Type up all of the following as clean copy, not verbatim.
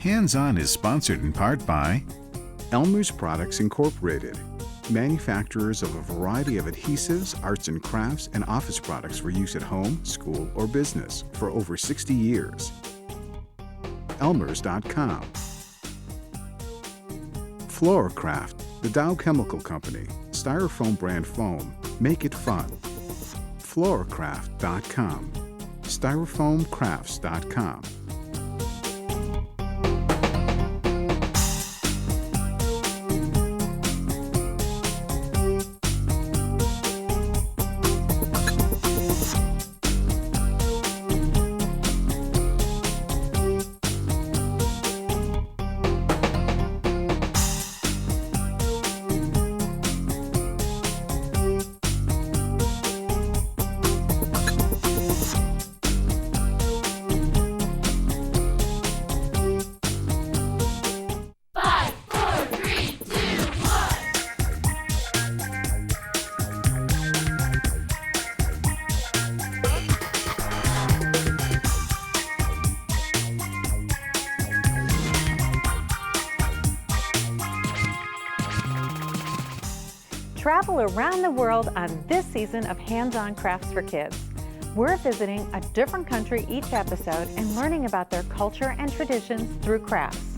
Hands-On is sponsored in part by Elmer's Products Incorporated, manufacturers of a variety of adhesives, arts and crafts, and office products for use at home, school, or business for over 60 years. Elmers.com. Fluorocraft, the Dow Chemical Company, styrofoam brand foam. Make it fun. Fluorocraft.com. Styrofoamcrafts.com. Travel around the world on this season of Hands-On Crafts for Kids. We're visiting a different country each episode and learning about their culture and traditions through crafts.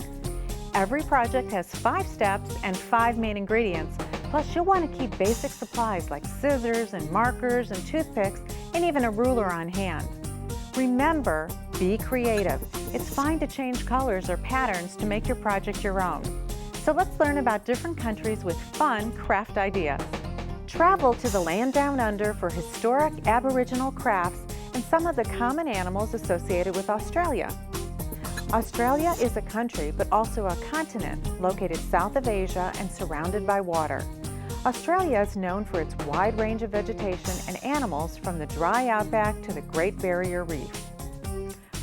Every project has 5 steps and 5 main ingredients, plus you'll want to keep basic supplies like scissors and markers and toothpicks and even a ruler on hand. Remember, be creative. It's fine to change colors or patterns to make your project your own. So let's learn about different countries with fun craft ideas. Travel to the land down under for historic Aboriginal crafts and some of the common animals associated with Australia. Australia is a country, but also a continent located south of Asia and surrounded by water. Australia is known for its wide range of vegetation and animals from the dry outback to the Great Barrier Reef.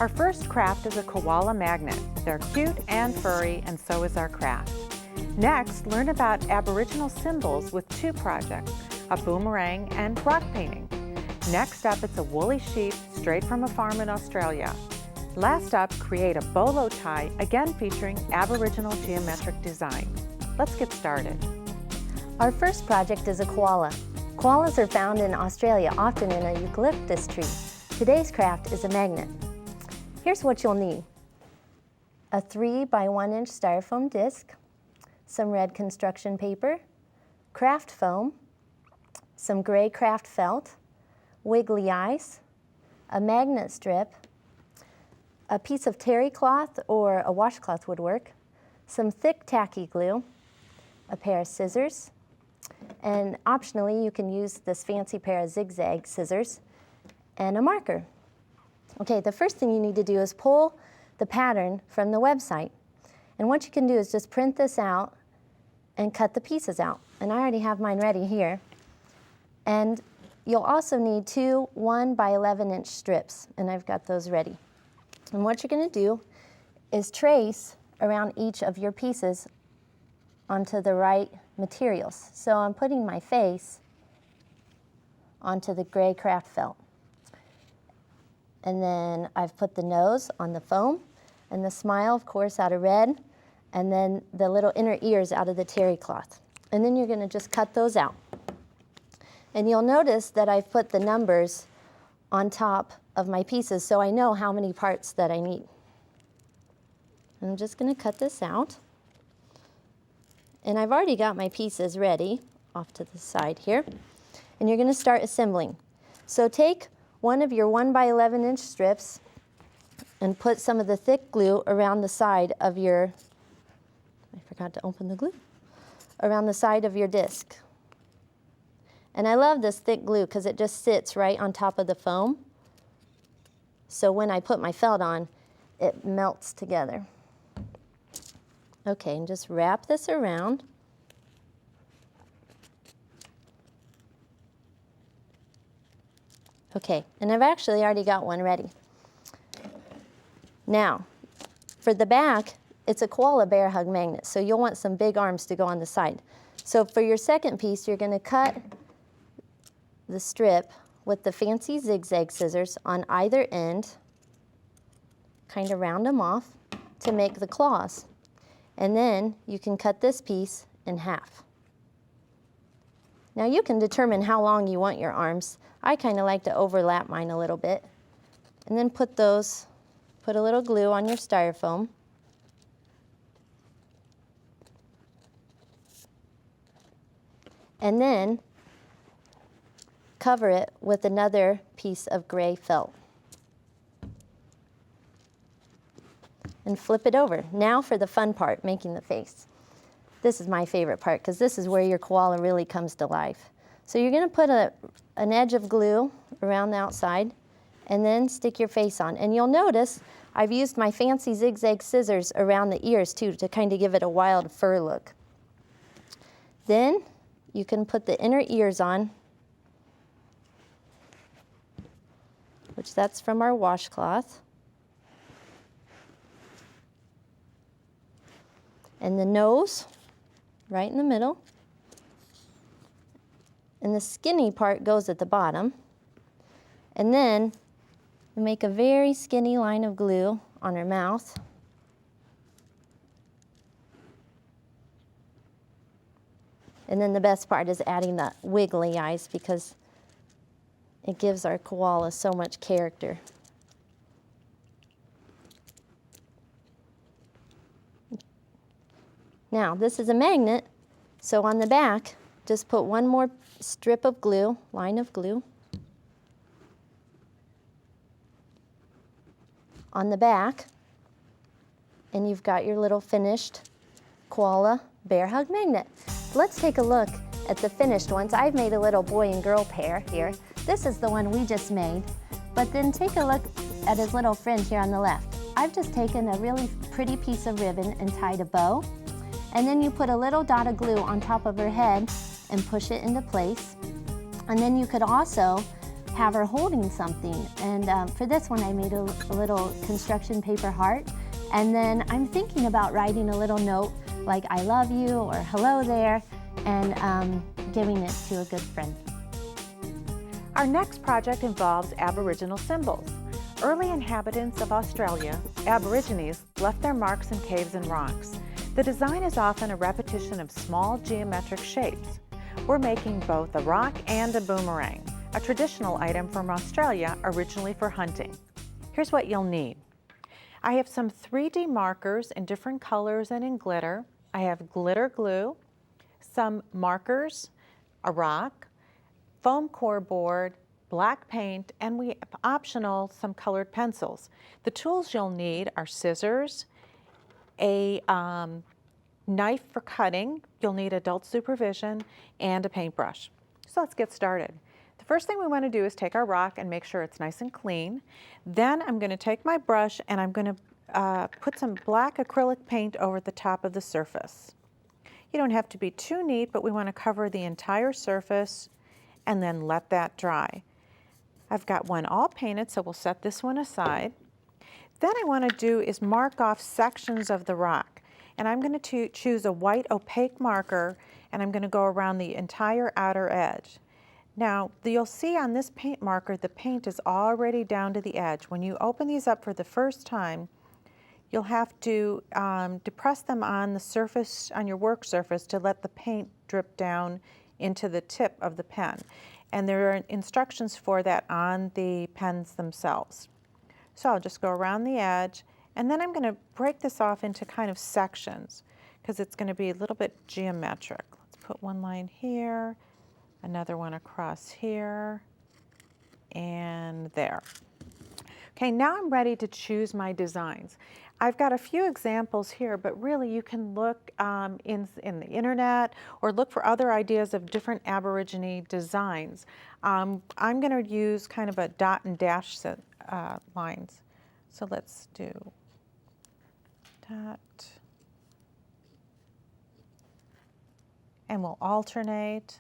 Our first craft is a koala magnet. They're cute and furry, and so is our craft. Next, learn about Aboriginal symbols with 2 projects, a boomerang and rock painting. Next up, it's a woolly sheep straight from a farm in Australia. Last up, create a bolo tie, again featuring Aboriginal geometric design. Let's get started. Our first project is a koala. Koalas are found in Australia, often in a eucalyptus tree. Today's craft is a magnet. Here's what you'll need. A 3 by 1 inch styrofoam disc, some red construction paper, craft foam, some gray craft felt, wiggly eyes, a magnet strip, a piece of terry cloth or a washcloth would work, some thick tacky glue, a pair of scissors, and optionally you can use this fancy pair of zigzag scissors, and a marker. Okay, the first thing you need to do is pull the pattern from the website. And what you can do is just print this out and cut the pieces out. And I already have mine ready here. And you'll also need 2 1 by 11 inch strips, and I've got those ready. And what you're gonna do is trace around each of your pieces onto the right materials. So I'm putting my face onto the gray craft felt. And then I've put the nose on the foam, and the smile, of course, out of red, and then the little inner ears out of the terry cloth. And then you're gonna just cut those out. And you'll notice that I've put the numbers on top of my pieces so I know how many parts that I need. I'm just gonna cut this out. And I've already got my pieces ready off to the side here. And you're gonna start assembling. So take one of your 1 by 11 inch strips and put some of the thick glue around the side of your, I forgot to open the glue, around the side of your disc. And I love this thick glue because it just sits right on top of the foam. So when I put my felt on, it melts together. Okay, and just wrap this around. Okay, and I've actually already got one ready. Now, for the back, it's a koala bear hug magnet, so you'll want some big arms to go on the side. So for your second piece, you're gonna cut the strip with the fancy zigzag scissors on either end, kind of round them off to make the claws. And then you can cut this piece in half. Now you can determine how long you want your arms. I kind of like to overlap mine a little bit. And then put a little glue on your styrofoam. And then cover it with another piece of gray felt. And flip it over. Now for the fun part, making the face. This is my favorite part because this is where your koala really comes to life. So you're going to put an edge of glue around the outside and then stick your face on. And you'll notice I've used my fancy zigzag scissors around the ears too to kind of give it a wild fur look. Then you can put the inner ears on, which that's from our washcloth. And the nose, right in the middle. And the skinny part goes at the bottom. And then we make a very skinny line of glue on her mouth. And then the best part is adding the wiggly eyes because it gives our koala so much character. Now, this is a magnet, so on the back, just put one more strip of glue, line of glue, on the back, and you've got your little finished koala bear hug magnet. Let's take a look at the finished ones. I've made a little boy and girl pair here. This is the one we just made, but then take a look at his little friend here on the left. I've just taken a really pretty piece of ribbon and tied a bow. And then you put a little dot of glue on top of her head and push it into place. And then you could also have her holding something. And for this one, I made a little construction paper heart. And then I'm thinking about writing a little note like I love you or hello there, and giving it to a good friend. Our next project involves Aboriginal symbols. Early inhabitants of Australia, Aborigines, left their marks in caves and rocks. The design is often a repetition of small geometric shapes. We're making both a rock and a boomerang, a traditional item from Australia originally for hunting. Here's what you'll need. I have some 3D markers in different colors and in glitter. I have glitter glue, some markers, a rock, foam core board, black paint, and we have optional some colored pencils. The tools you'll need are scissors, a knife for cutting, you'll need adult supervision, and a paintbrush. So let's get started. The first thing we want to do is take our rock and make sure it's nice and clean. Then I'm going to take my brush and I'm going to put some black acrylic paint over the top of the surface. You don't have to be too neat, but we want to cover the entire surface and then let that dry. I've got one all painted, so we'll set this one aside. Then I want to do is mark off sections of the rock. And I'm going to choose a white opaque marker, and I'm going to go around the entire outer edge. Now, you'll see on this paint marker, the paint is already down to the edge. When you open these up for the first time, you'll have to depress them on the surface, on your work surface, to let the paint drip down into the tip of the pen. And there are instructions for that on the pens themselves. So I'll just go around the edge, and then I'm going to break this off into kind of sections because it's going to be a little bit geometric. Let's put one line here, another one across here, and there. Okay, now I'm ready to choose my designs. I've got a few examples here, but really you can look in the internet or look for other ideas of different Aborigine designs. I'm going to use kind of a dot and dash set, lines. So let's do dot, and we'll alternate.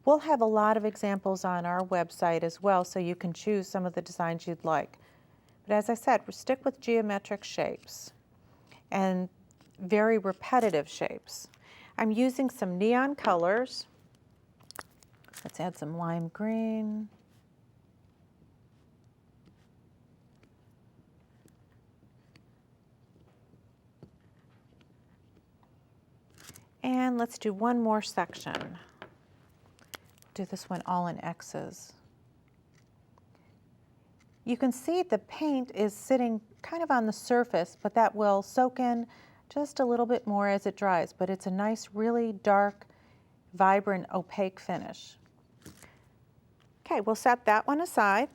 We'll have a lot of examples on our website as well, so you can choose some of the designs you'd like. But as I said, we'll stick with geometric shapes and very repetitive shapes. I'm using some neon colors. Let's add some lime green. And let's do one more section. Do this one all in X's. You can see the paint is sitting kind of on the surface, but that will soak in just a little bit more as it dries, but it's a nice, really dark, vibrant, opaque finish. Okay, we'll set that one aside.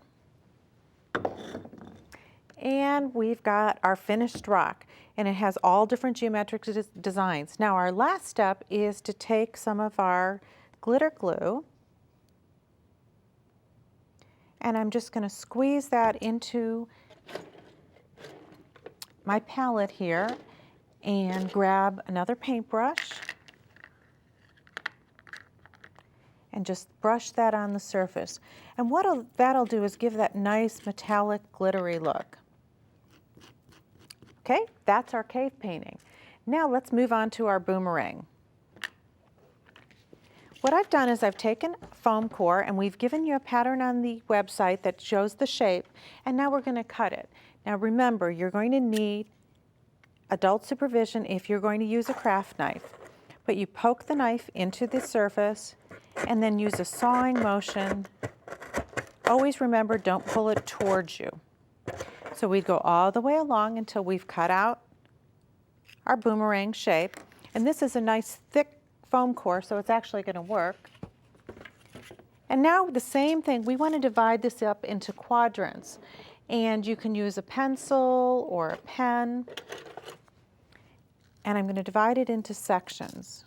And we've got our finished rock, and it has all different geometric designs. Now our last step is to take some of our glitter glue, and I'm just going to squeeze that into my palette here and grab another paintbrush and just brush that on the surface. And what that'll do is give that nice metallic glittery look. Okay, that's our cave painting. Now let's move on to our boomerang. What I've done is I've taken foam core, and we've given you a pattern on the website that shows the shape, and now we're going to cut it. Now remember, you're going to need adult supervision if you're going to use a craft knife, but you poke the knife into the surface and then use a sawing motion. Always remember, don't pull it towards you. So we go all the way along until we've cut out our boomerang shape, and this is a nice thick foam core, so it's actually going to work. And now the same thing, we want to divide this up into quadrants, and you can use a pencil or a pen, and I'm going to divide it into sections.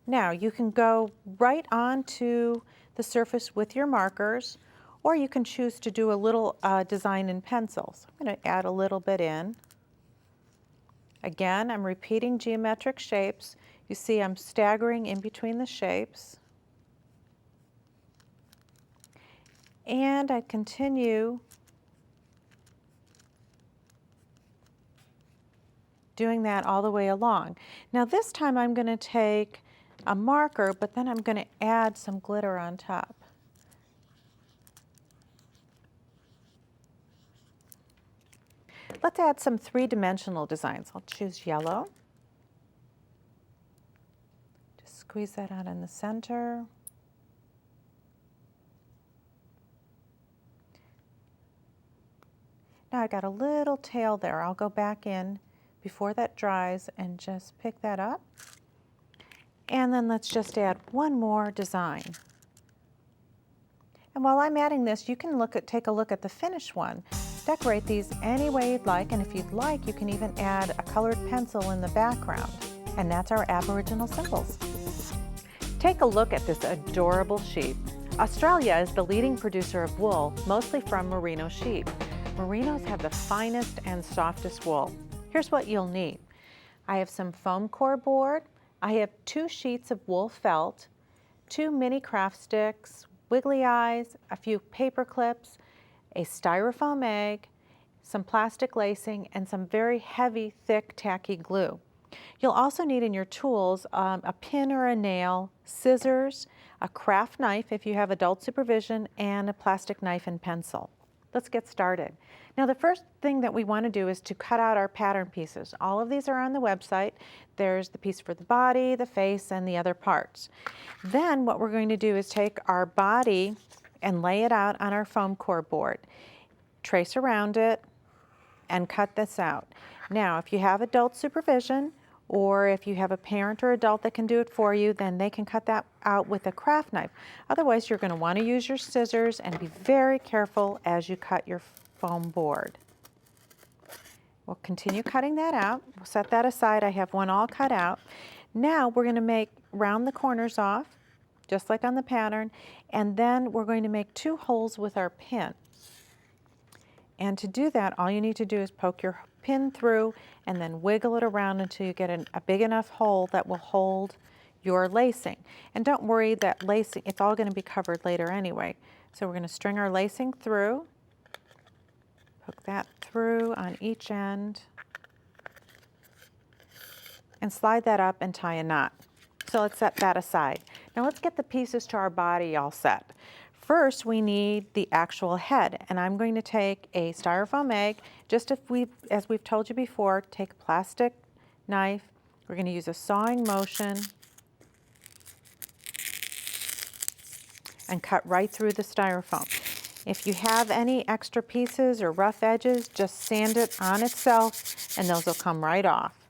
Now you can go right onto the surface with your markers, or you can choose to do a little design in pencils. I'm going to add a little bit in. Again, I'm repeating geometric shapes. You see I'm staggering in between the shapes. And I continue doing that all the way along. Now this time I'm going to take a marker, but then I'm going to add some glitter on top. Let's add some three-dimensional designs. I'll choose yellow. Just squeeze that out in the center. Now I got a little tail there. I'll go back in before that dries and just pick that up. And then let's just add one more design. And while I'm adding this, you can take a look at the finished one. Decorate these any way you'd like, and if you'd like, you can even add a colored pencil in the background. And that's our Aboriginal symbols. Take a look at this adorable sheep. Australia is the leading producer of wool, mostly from merino sheep. Merinos have the finest and softest wool. Here's what you'll need. I have some foam core board. I have 2 sheets of wool felt, 2 mini craft sticks, wiggly eyes, a few paper clips, a styrofoam egg, some plastic lacing, and some very heavy, thick, tacky glue. You'll also need in your tools a pin or a nail, scissors, a craft knife if you have adult supervision, and a plastic knife and pencil. Let's get started. Now the first thing that we want to do is to cut out our pattern pieces. All of these are on the website. There's the piece for the body, the face, and the other parts. Then what we're going to do is take our body and lay it out on our foam core board. Trace around it and cut this out. Now if you have adult supervision, or if you have a parent or adult that can do it for you, then they can cut that out with a craft knife. Otherwise, you're going to want to use your scissors, and be very careful as you cut your foam board. We'll continue cutting that out. We'll set that aside. I have one all cut out. Now we're going to round the corners off, just like on the pattern, and then we're going to make 2 holes with our pin. And to do that, all you need to do is poke your pin through and then wiggle it around until you get a big enough hole that will hold your lacing. And don't worry, that lacing, it's all going to be covered later anyway. So we're going to string our lacing through, poke that through on each end, and slide that up and tie a knot. So let's set that aside. Now let's get the pieces to our body all set. First, we need the actual head, and I'm going to take a styrofoam egg. Just as we've told you before, take a plastic knife We're going to use a sawing motion and cut right through the styrofoam. If you have any extra pieces or rough edges, just sand it on itself and those will come right off.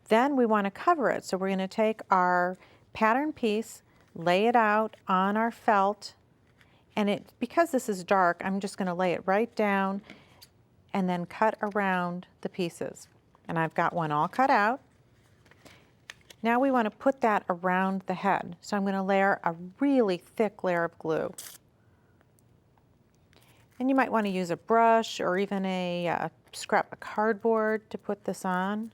Then we want to cover it, so we're going to take our pattern piece, lay it out on our felt, and because this is dark, I'm just going to lay it right down and then cut around the pieces. And I've got one all cut out. Now we want to put that around the head. So I'm going to layer a really thick layer of glue. And you might want to use a brush or even a scrap of cardboard to put this on.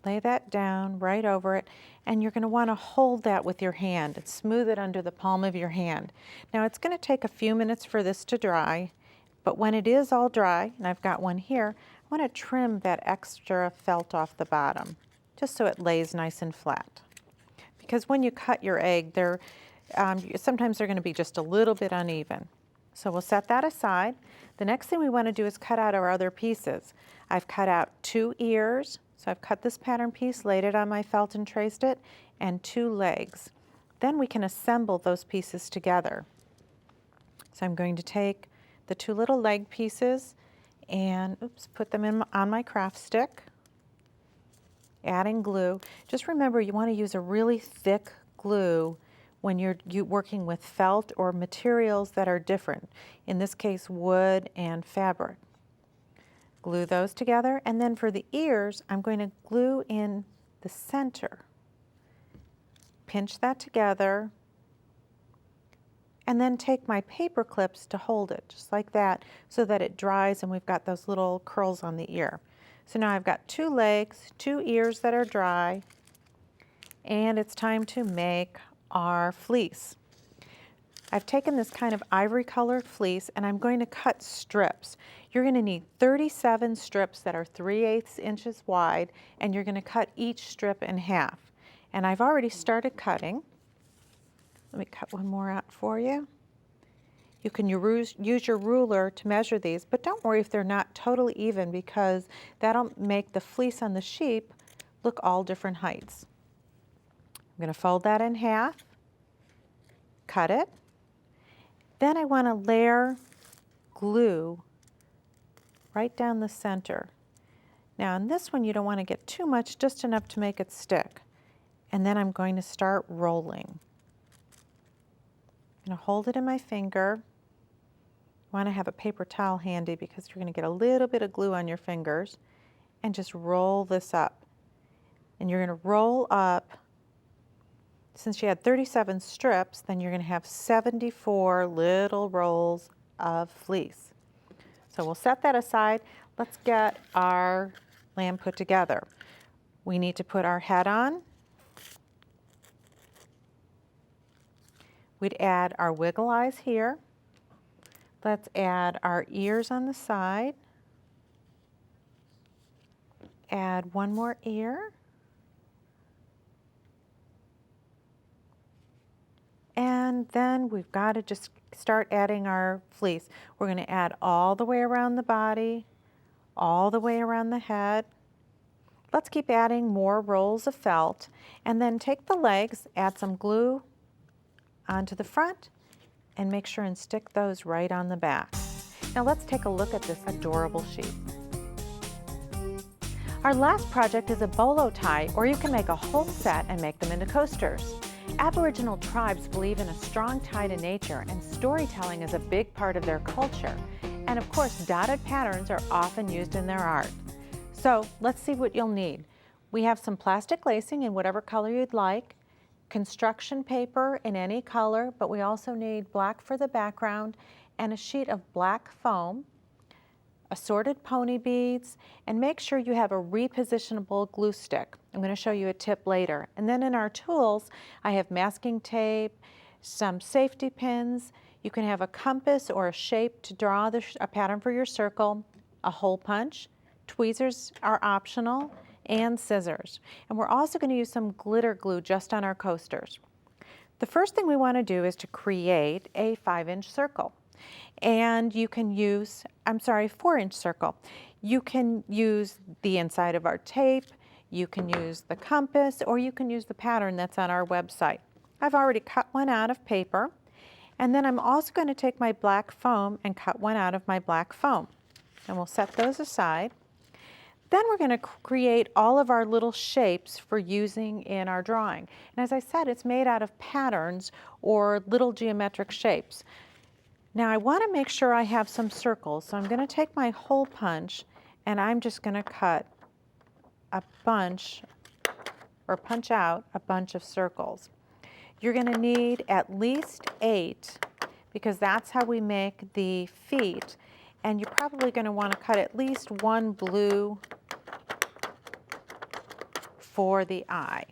Lay that down right over it, and you're going to want to hold that with your hand and smooth it under the palm of your hand. Now it's going to take a few minutes for this to dry, but when it is all dry, and I've got one here, I want to trim that extra felt off the bottom, just so it lays nice and flat. Because when you cut your egg, sometimes they're going to be just a little bit uneven. So we'll set that aside. The next thing we want to do is cut out our other pieces. I've cut out 2 ears. So I've cut this pattern piece, laid it on my felt and traced it, and 2 legs. Then we can assemble those pieces together. So I'm going to take the 2 little leg pieces and put them on my craft stick, adding glue. Just remember, you want to use a really thick glue when you're working with felt or materials that are different. In this case, wood and fabric. Glue those together, and then for the ears, I'm going to glue in the center. Pinch that together, and then take my paper clips to hold it, just like that, so that it dries and we've got those little curls on the ear. So now I've got 2 legs, 2 ears that are dry, and it's time to make our fleece. I've taken this kind of ivory colored fleece and I'm going to cut strips. You're going to need 37 strips that are 3/8 inches wide, and you're going to cut each strip in half. And I've already started cutting. Let me cut one more out for you. You can use your ruler to measure these, but don't worry if they're not totally even, because that'll make the fleece on the sheep look all different heights. I'm going to fold that in half, cut it. Then I want to layer glue right down the center. Now in this one you don't want to get too much, just enough to make it stick. And then I'm going to start rolling. I'm going to hold it in my finger. You want to have a paper towel handy because you're going to get a little bit of glue on your fingers, and just roll this up. And you're going to roll up. Since you had 37 strips, then you're going to have 74 little rolls of fleece. So we'll set that aside. Let's get our lamb put together. We need to put our head on. We'd add our wiggle eyes here. Let's add our ears on the side. Add one more ear. And then we've got to just start adding our fleece. We're going to add all the way around the body, all the way around the head. Let's keep adding more rolls of felt, and then take the legs, add some glue onto the front, and make sure and stick those right on the back. Now let's take a look at this adorable sheep. Our last project is a bolo tie, or you can make a whole set and make them into coasters. Aboriginal tribes believe in a strong tie to nature, and storytelling is a big part of their culture. And of course, dotted patterns are often used in their art. So let's see what you'll need. We have some plastic lacing in whatever color you'd like, construction paper in any color, but we also need black for the background, and a sheet of black foam, assorted pony beads, and make sure you have a repositionable glue stick. I'm going to show you a tip later. And then in our tools, I have masking tape, some safety pins. You can have a compass or a shape to draw a pattern for your circle, a hole punch, tweezers are optional, and scissors. And we're also going to use some glitter glue just on our coasters. The first thing we want to do is to create a 5-inch circle. And you can use, 4-inch circle. You can use the inside of our tape, you can use the compass, or you can use the pattern that's on our website. I've already cut one out of paper, and then I'm also going to take my black foam and cut one out of my black foam. And we'll set those aside. Then we're going to create all of our little shapes for using in our drawing. And as I said, it's made out of patterns or little geometric shapes. Now I want to make sure I have some circles, so I'm going to take my hole punch and I'm just going to cut a bunch, or punch out a bunch of circles. You're going to need at least 8 because that's how we make the feet. And you're probably going to want to cut at least one blue for the eye.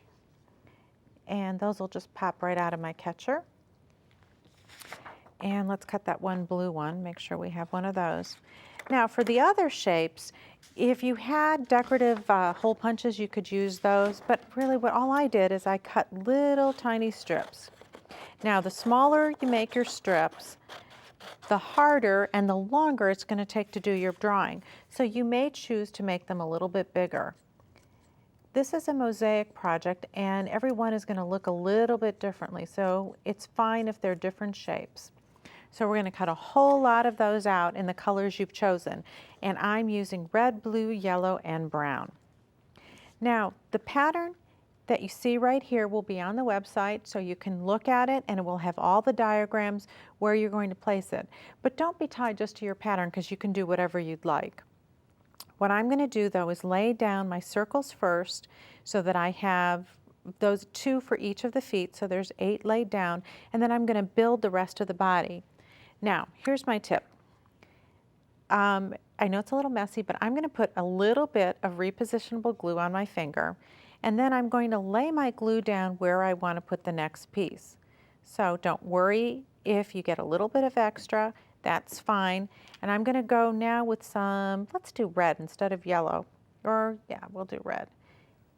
And those will just pop right out of my catcher. And let's cut that one blue one, make sure we have one of those. Now for the other shapes, if you had decorative hole punches, you could use those, but really all I did is I cut little tiny strips. Now the smaller you make your strips, the harder and the longer it's going to take to do your drawing. So you may choose to make them a little bit bigger. This is a mosaic project and everyone is going to look a little bit differently, so it's fine if they're different shapes. So we're going to cut a whole lot of those out in the colors you've chosen. And I'm using red, blue, yellow, and brown. Now, the pattern that you see right here will be on the website, so you can look at it and it will have all the diagrams where you're going to place it. But don't be tied just to your pattern because you can do whatever you'd like. What I'm going to do though is lay down my circles first so that I have those 2 for each of the feet, so there's 8 laid down, and then I'm going to build the rest of the body. Now, here's my tip. I know it's a little messy, but I'm going to put a little bit of repositionable glue on my finger, and then I'm going to lay my glue down where I want to put the next piece. So don't worry if you get a little bit of extra, that's fine. And I'm going to go now with some, let's do red instead of yellow, or yeah, we'll do red.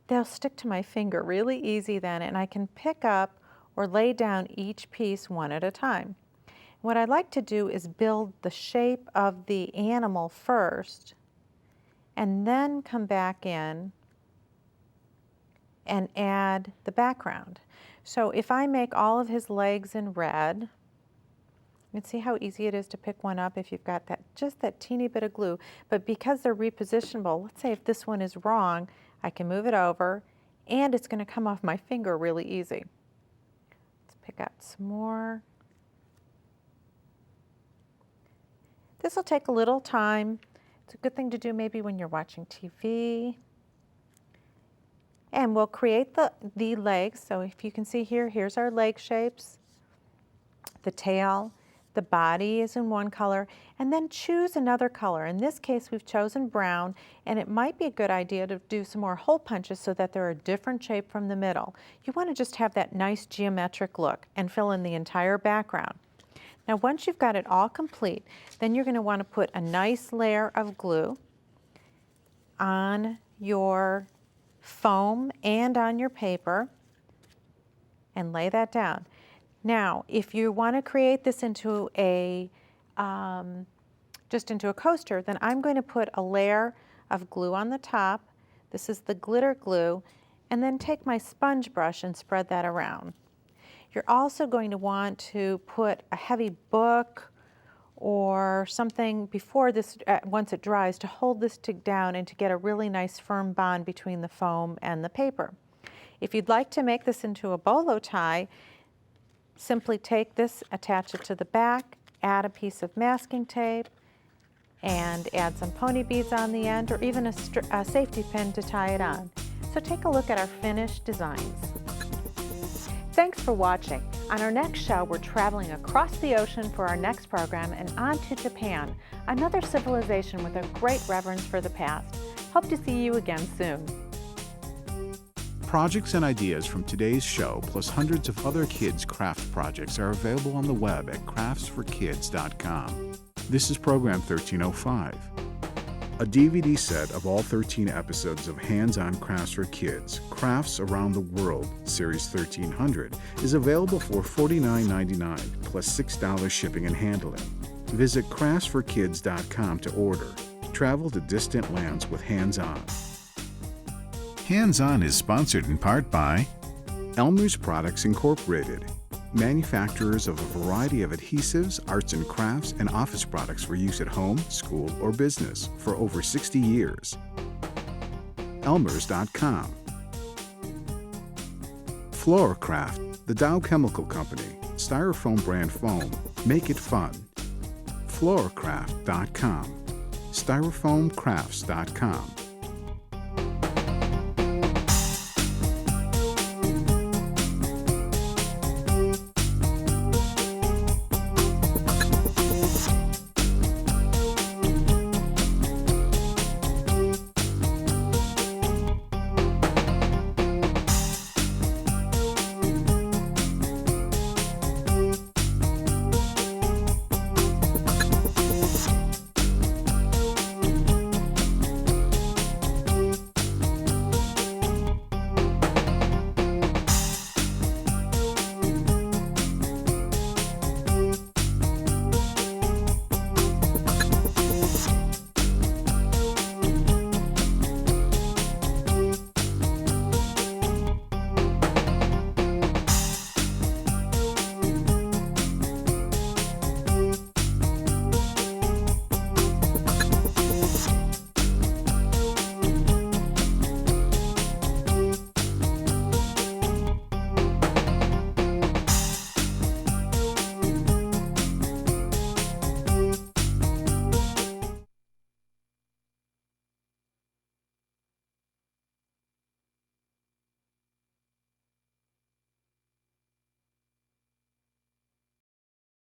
They'll stick to my finger really easy then, and I can pick up or lay down each piece one at a time. What I'd like to do is build the shape of the animal first and then come back in and add the background. So if I make all of his legs in red, you can see how easy it is to pick one up if you've got just that teeny bit of glue. But because they're repositionable, let's say if this one is wrong, I can move it over and it's going to come off my finger really easy. Let's pick out some more. This will take a little time. It's a good thing to do maybe when you're watching TV. And we'll create the legs. So if you can see here, here's our leg shapes. The tail, the body is in one color, and then choose another color. In this case, we've chosen brown, and it might be a good idea to do some more hole punches so that they're a different shape from the middle. You want to just have that nice geometric look and fill in the entire background. Now once you've got it all complete, then you're going to want to put a nice layer of glue on your foam and on your paper and lay that down. Now if you want to create this into a just into a coaster, then I'm going to put a layer of glue on the top. This is the glitter glue, and then take my sponge brush and spread that around. You're also going to want to put a heavy book or something before this, once it dries, to hold this down and to get a really nice firm bond between the foam and the paper. If you'd like to make this into a bolo tie, simply take this, attach it to the back, add a piece of masking tape, and add some pony beads on the end, or even a safety pin to tie it on. So take a look at our finished designs. Thanks for watching. On our next show, we're traveling across the ocean for our next program and on to Japan, another civilization with a great reverence for the past. Hope to see you again soon. Projects and ideas from today's show, plus hundreds of other kids' craft projects, are available on the web at craftsforkids.com. This is Program 1305. A DVD set of all 13 episodes of Hands-On Crafts for Kids, Crafts Around the World, Series 1300, is available for $49.99 plus $6 shipping and handling. Visit craftsforkids.com to order. Travel to distant lands with Hands-On. Hands-On is sponsored in part by Elmer's Products Incorporated, manufacturers of a variety of adhesives, arts and crafts, and office products for use at home, school, or business for over 60 years. Elmers.com. Fluorocraft, the Dow Chemical Company, styrofoam brand foam. Make it fun. Fluorocraft.com. Styrofoamcrafts.com.